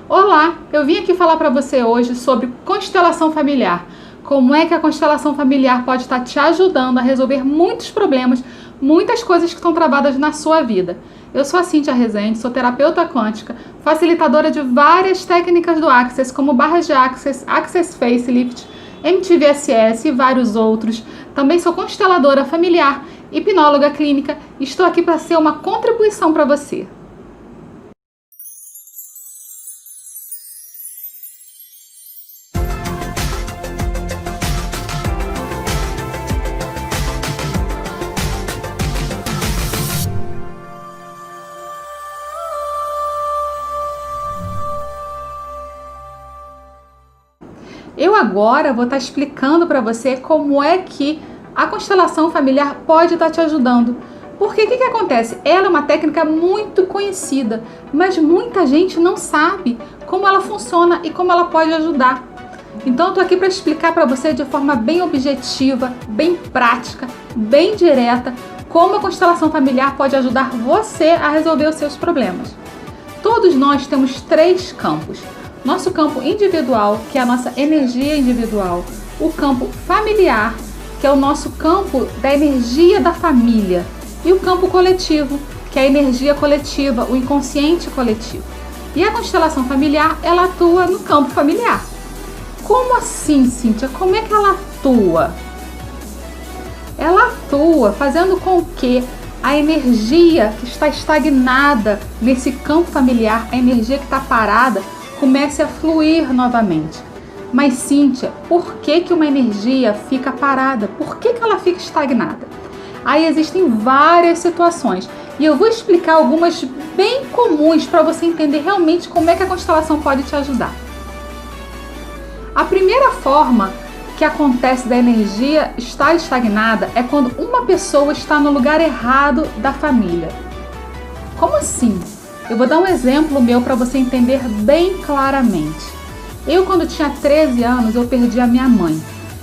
Olá, eu vim aqui falar para você hoje sobre constelação familiar. Como é que a constelação familiar pode estar te ajudando a resolver muitos problemas, muitas coisas que estão travadas na sua vida. Eu sou a Cíntia Rezende, sou terapeuta quântica, facilitadora de várias técnicas do Access, como barras de Access, Access Facelift, MTVSS e vários outros. Também sou consteladora familiar, hipnóloga clínica e estou aqui para ser uma contribuição para você. Eu agora vou estar explicando para você como é que a constelação familiar pode estar te ajudando. Porque o que acontece? Ela é uma técnica muito conhecida, mas muita gente não sabe como ela funciona e como ela pode ajudar. Então eu estou aqui para explicar para você de forma bem objetiva, bem prática, bem direta, como a constelação familiar pode ajudar você a resolver os seus problemas. Todos nós temos 3 campos. Nosso campo individual, que é a nossa energia individual, o campo familiar, que é o nosso campo da energia da família, e o campo coletivo, que é a energia coletiva, o inconsciente coletivo. E a constelação familiar, ela atua no campo familiar. Como assim, Cíntia? Como é que ela atua? Ela atua fazendo com que a energia que está estagnada nesse campo familiar, a energia que está parada, comece a fluir novamente. Mas Cíntia, por que uma energia fica parada? Por que ela fica estagnada? Aí existem várias situações e eu vou explicar algumas bem comuns para você entender realmente como é que a constelação pode te ajudar. A primeira forma que acontece da energia estar estagnada é quando uma pessoa está no lugar errado da família. Como assim? Eu vou dar um exemplo meu para você entender bem claramente. Eu, quando tinha 13 anos, eu perdi a minha mãe.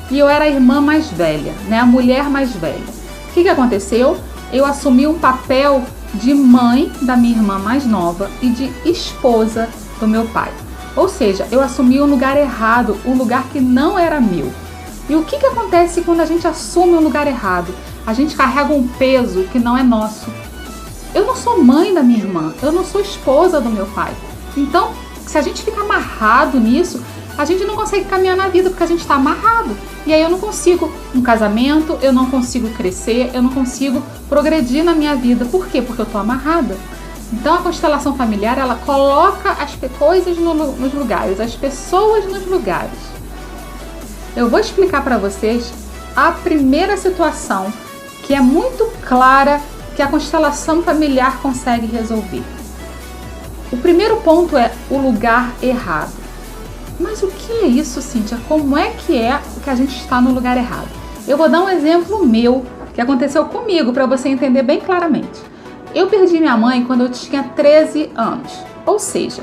E eu era a irmã mais velha, né? A mulher mais velha. O que aconteceu? Eu assumi um papel de mãe da minha irmã mais nova e de esposa do meu pai. Ou seja, eu assumi um lugar errado, um lugar que não era meu. E o que acontece quando a gente assume um lugar errado? A gente carrega um peso que não é nosso. Eu não sou mãe da minha irmã, eu não sou esposa do meu pai. Então, se a gente fica amarrado nisso, a gente não consegue caminhar na vida porque a gente está amarrado. E aí eu não consigo um casamento, eu não consigo crescer, eu não consigo progredir na minha vida. Por quê? Porque eu estou amarrada. Então a constelação familiar, ela coloca as coisas nos lugares, as pessoas nos lugares. Eu vou explicar para vocês a primeira situação que é muito clara que a constelação familiar consegue resolver. O primeiro ponto é o lugar errado. Mas o que é isso, Cíntia? Como é que a gente está no lugar errado? Eu vou dar um exemplo meu que aconteceu comigo para você entender bem claramente. Eu perdi minha mãe quando eu tinha 13 anos. Ou seja,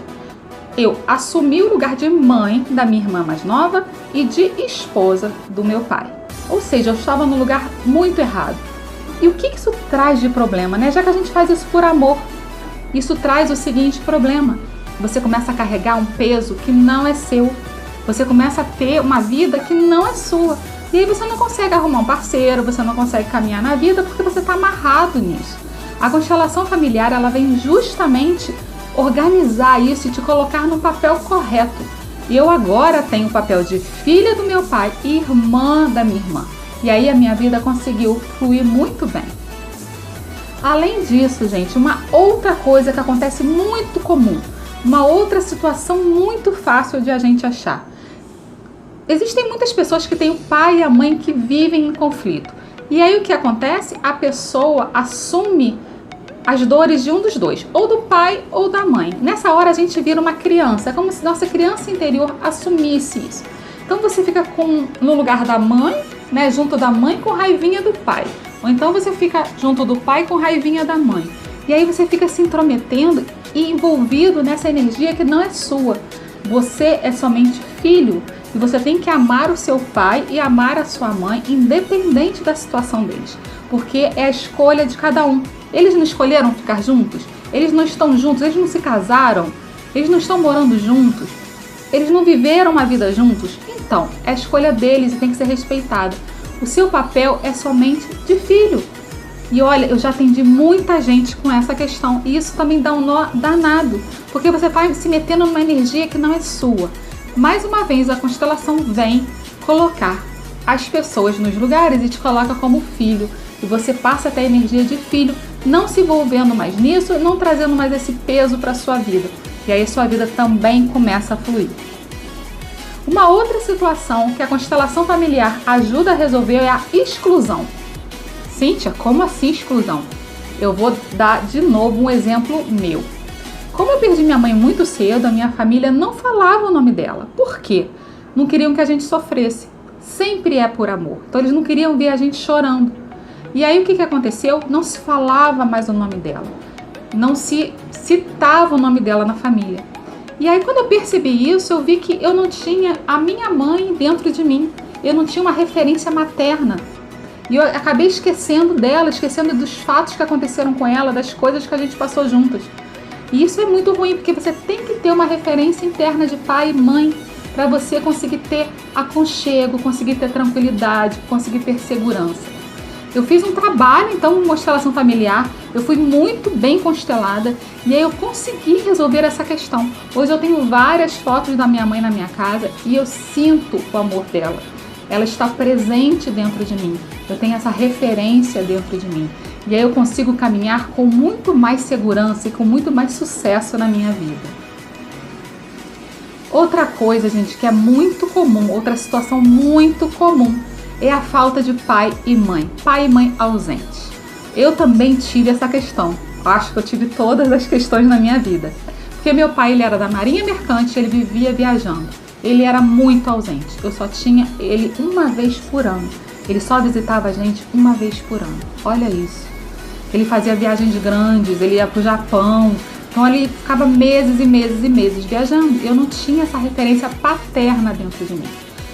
eu assumi o lugar de mãe da minha irmã mais nova e de esposa do meu pai. Ou seja, eu estava no lugar muito errado. E o que isso traz de problema, né? Já que a gente faz isso por amor, isso traz o seguinte problema. Você começa a carregar um peso que não é seu. Você começa a ter uma vida que não é sua. E aí você não consegue arrumar um parceiro, você não consegue caminhar na vida porque você está amarrado nisso. A constelação familiar, ela vem justamente organizar isso e te colocar no papel correto. E eu agora tenho o papel de filha do meu pai e irmã da minha irmã. E aí a minha vida conseguiu fluir muito bem. Além disso, gente, uma outra coisa que acontece muito comum, uma outra situação muito fácil de a gente achar. Existem muitas pessoas que têm o pai e a mãe que vivem em conflito. E aí o que acontece? A pessoa assume as dores de um dos dois, ou do pai ou da mãe. Nessa hora a gente vira uma criança, é como se nossa criança interior assumisse isso. Então você fica no lugar da mãe, né, junto da mãe com raivinha do pai. Ou então você fica junto do pai com raivinha da mãe. E aí você fica se intrometendo e envolvido nessa energia que não é sua. Você é somente filho e você tem que amar o seu pai e amar a sua mãe, independente da situação deles. Porque é a escolha de cada um. Eles não escolheram ficar juntos? Eles não estão juntos, eles não se casaram. Eles não estão morando juntos? Eles não viveram uma vida juntos? Então, é a escolha deles e tem que ser respeitada. O seu papel é somente de filho. E olha, eu já atendi muita gente com essa questão. E isso também dá um nó danado. Porque você vai se metendo numa energia que não é sua. Mais uma vez, a constelação vem colocar as pessoas nos lugares e te coloca como filho. E você passa a ter a energia de filho, não se envolvendo mais nisso, não trazendo mais esse peso para a sua vida. E aí a sua vida também começa a fluir. Uma outra situação que a constelação familiar ajuda a resolver é a exclusão. Cíntia, como assim exclusão? Eu vou dar de novo um exemplo meu. Como eu perdi minha mãe muito cedo, a minha família não falava o nome dela. Por quê? Não queriam que a gente sofresse. Sempre é por amor. Então eles não queriam ver a gente chorando. E aí o que aconteceu? Não se falava mais o nome dela. Não se citava o nome dela na família. E aí quando eu percebi isso, eu vi que eu não tinha a minha mãe dentro de mim. Eu não tinha uma referência materna. E eu acabei esquecendo dela, esquecendo dos fatos que aconteceram com ela, das coisas que a gente passou juntas. E isso é muito ruim, porque você tem que ter uma referência interna de pai e mãe para você conseguir ter aconchego, conseguir ter tranquilidade, conseguir ter segurança. Eu fiz um trabalho, então, uma constelação familiar, eu fui muito bem constelada e aí eu consegui resolver essa questão. Hoje eu tenho várias fotos da minha mãe na minha casa e eu sinto o amor dela. Ela está presente dentro de mim, eu tenho essa referência dentro de mim. E aí eu consigo caminhar com muito mais segurança e com muito mais sucesso na minha vida. Outra coisa, gente, que é muito comum, outra situação muito comum, é a falta de pai e mãe ausentes. Eu também tive essa questão, acho que eu tive todas as questões na minha vida. Porque meu pai, ele era da Marinha Mercante, ele vivia viajando, ele era muito ausente, eu só tinha ele uma vez por ano. Ele só visitava a gente uma vez por ano, olha isso. Ele fazia viagens grandes, ele ia para o Japão, então ele ficava meses e meses e meses viajando. Eu não tinha essa referência paterna dentro de mim.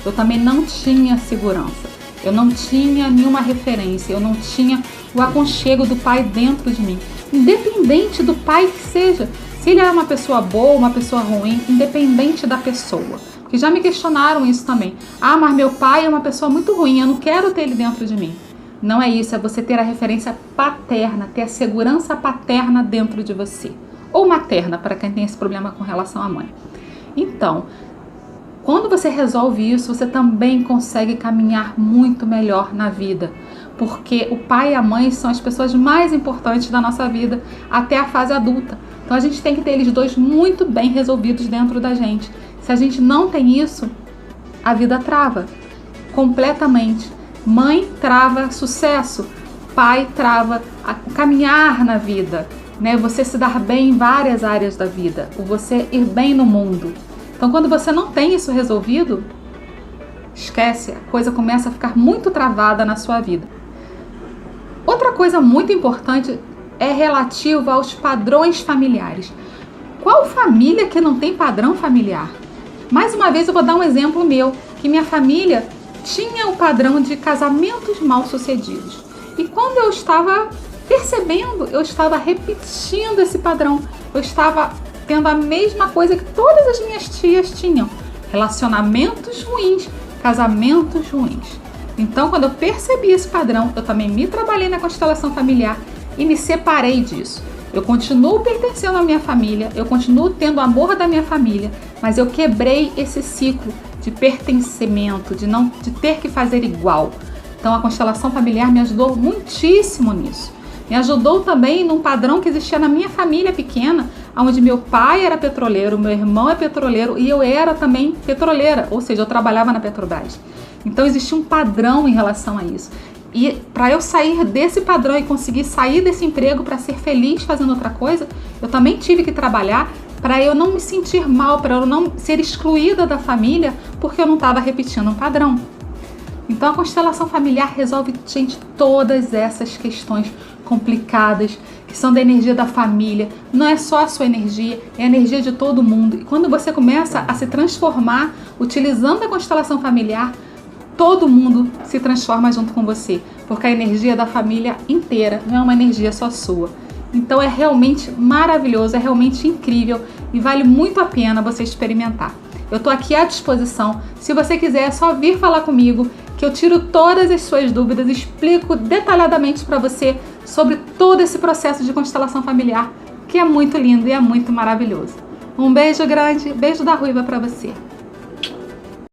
Eu também não tinha segurança, eu não tinha nenhuma referência, eu não tinha o aconchego do pai dentro de mim. Independente do pai que seja, se ele era uma pessoa boa, uma pessoa ruim, independente da pessoa. Porque já me questionaram isso também. Ah, mas meu pai é uma pessoa muito ruim, eu não quero ter ele dentro de mim. Não é isso, é você ter a referência paterna, ter a segurança paterna dentro de você. Ou materna, para quem tem esse problema com relação à mãe. Então, quando você resolve isso, você também consegue caminhar muito melhor na vida. Porque o pai e a mãe são as pessoas mais importantes da nossa vida até a fase adulta. Então a gente tem que ter eles dois muito bem resolvidos dentro da gente. Se a gente não tem isso, a vida trava completamente. Mãe trava sucesso, pai trava o caminhar na vida, né? Você se dar bem em várias áreas da vida, ou você ir bem no mundo. Então quando você não tem isso resolvido, esquece, a coisa começa a ficar muito travada na sua vida. Outra coisa muito importante é relativa aos padrões familiares. Qual família que não tem padrão familiar? Mais uma vez eu vou dar um exemplo meu, que minha família tinha o padrão de casamentos mal sucedidos. E quando eu estava percebendo, eu estava repetindo esse padrão. Eu estava tendo a mesma coisa que todas as minhas tias tinham. Relacionamentos ruins, casamentos ruins. Então, quando eu percebi esse padrão, eu também me trabalhei na constelação familiar e me separei disso. Eu continuo pertencendo à minha família, eu continuo tendo o amor da minha família, mas eu quebrei esse ciclo de pertencimento, de ter que fazer igual. Então a constelação familiar me ajudou muitíssimo nisso. Me ajudou também num padrão que existia na minha família pequena, onde meu pai era petroleiro, meu irmão é petroleiro e eu era também petroleira, ou seja, eu trabalhava na Petrobras. Então existia um padrão em relação a isso. E para eu sair desse padrão e conseguir sair desse emprego para ser feliz fazendo outra coisa, eu também tive que trabalhar para eu não me sentir mal, para eu não ser excluída da família porque eu não estava repetindo um padrão. Então a constelação familiar resolve, gente, todas essas questões complicadas que são da energia da família. Não é só a sua energia, é a energia de todo mundo. E quando você começa a se transformar utilizando a constelação familiar, todo mundo se transforma junto com você, porque a energia da família inteira não é uma energia só sua. Então é realmente maravilhoso, é realmente incrível e vale muito a pena você experimentar. Eu tô aqui à disposição. Se você quiser, é só vir falar comigo, que eu tiro todas as suas dúvidas, explico detalhadamente para você sobre todo esse processo de constelação familiar, que é muito lindo e é muito maravilhoso. Um beijo grande, beijo da Ruiva para você.